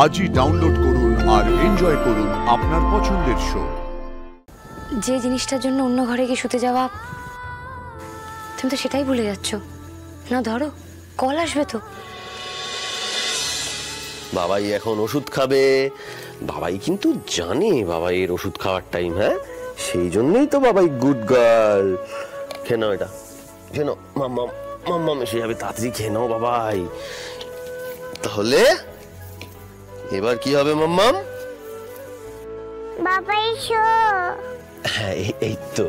আজই ডাউনলোড করুন আর এনজয় করুন আপনার পছন্দের শো। যে জিনিসটার জন্য অন্য ঘরে গিয়ে শুতে যাওয়া, তুমি তো সেটাই ভুলে যাচ্ছ। না ধরো, কল আসবে তো। বাবাই এখন ওষুধ খাবে। বাবাই কিন্তু জানে বাবাইয়ের ওষুধ খাওয়ার টাইম। হ্যাঁ, সেই জন্যই তো বাবাই গুড গার্ল। খেয়ে নাও এটা, খেয়ে নাও। মাম্মাম মাম্মাম এসে যাবে, তাড়াতাড়ি খেয়ে নাও বাবাই। তাহলে এবার কি হবে মাম্মাম? বাবাই শো। হ্যাঁ, এই তো।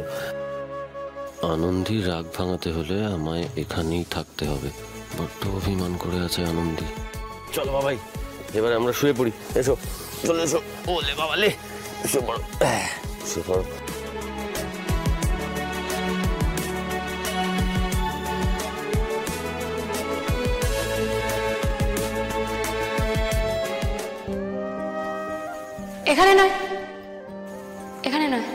আনন্দী রাগ ভাঙাতে হলে আমায় এখানেই থাকতে হবে। বড্ড অভিমান করে আছে আনন্দী। চলো বাবাই, এবার আমরা শুয়ে পড়ি। এসো, চলে এসো। ওলে বাবা লে, শুয়ে পড়ো, শুয়ে পড়ো। এখানে নয়, এখানে নয়।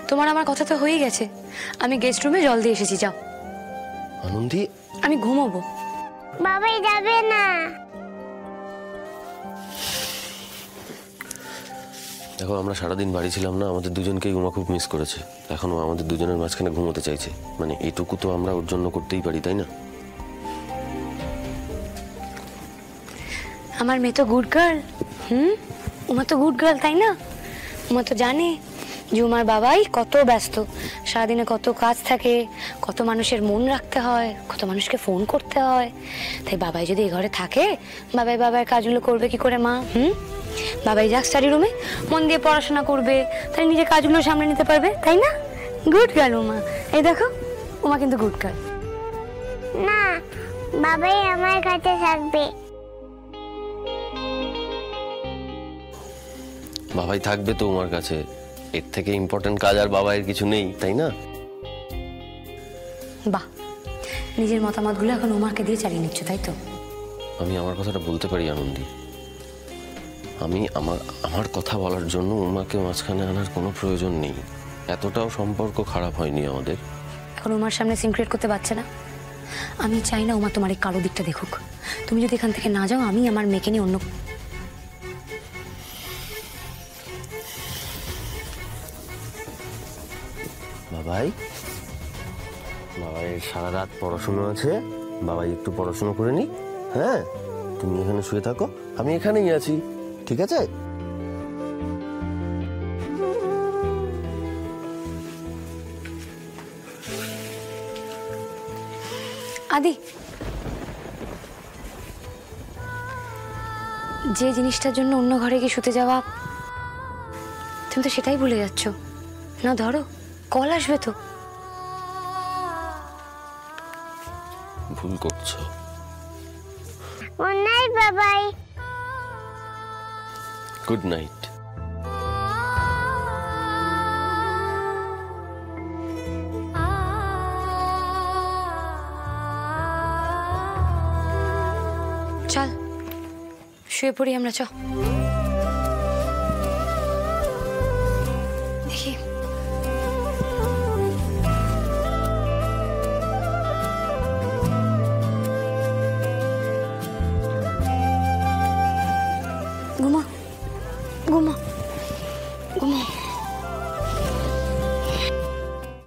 তোমার আমার কথা তো হয়ে গেছে। আমি গেস্ট রুমে জল দিয়ে এসেছি, যাও। আনন্দী, আমি ঘুমোবো। বাবাই যাবে না। দেখো, আমরা সারাদিন বাড়ি ছিলাম না, আমাদের দুজনকেই উমা খুব মিস করেছে। এখনো আমাদের দুজনের মাঝখানে ঘুমোতে চাইছে। মানে এইটুকু তো আমরা ওর জন্য করতেই পারি, তাই না? আমার মেয়ে তো গুড গার্ল। উমা তো গুড গার্ল, তাই না? উমা তো জানে যে উমার বাবাই কত ব্যস্ত, সারাদিনে কত কাজ থাকে, কত মানুষের মন রাখতে হয়, কত মানুষকে ফোন করতে হয়। তাই বাবাই যদি এ ঘরে থাকে, বাবার কাজগুলো করবে কি করে মা? বাবাই যাক স্টাডি রুমে, মন দিয়ে পড়াশোনা করবে, তাই নিজের কাজগুলো সামনে নিতে পারবে, তাই না? Good girl Uma. এই দেখো, উমা কিন্তু গুড গার্ল। না, বাবাই আমার কাছে থাকবে। বাবাই থাকবে তো উমার কাছে। এর থেকে ইম্পর্টেন্ট কাজ আর বাবাইয়ের কিছু নেই, তাই না? বাহ, নিজের মতামতগুলো এখন উমাকে দিয়ে চালিয়ে নিচ্ছ, তাই তো? আমি আমার কথাটা বলতে পারি আনন্দী। আমি আমার কথা বলার জন্য উমাকে মাঝখানে আনার কোনো প্রয়োজন নেই। এতটাও সম্পর্ক খারাপ হয়নি আমাদের। এখন উমার সামনে সিনক্রিয়েট করতে পারছে না। আমি চাই না উমা তোমার এই কালো দিকটা দেখুক। তুমি যদি এখান থেকে না যাও, আমি আমার মেয়েকে নিয়ে অন্য... বাবাইয়ের সারা রাত পড়াশোনা আছে। বাবাই একটু পড়াশোনা করে নি। হ্যাঁ, তুমি এখানে শুয়ে থাকো, আমি এখানেই আছি, ঠিক আছে? আদি, যে জিনিসটার জন্য অন্য ঘরে গিয়ে শুতে যাওয়া, তুমি তো সেটাই ভুলে যাচ্ছ। না ধরো, কল আসবে তো। ভুল করছো। গুড নাইট বাবাই। Good night. চল শুয়ে পড়ি আমরা, চ।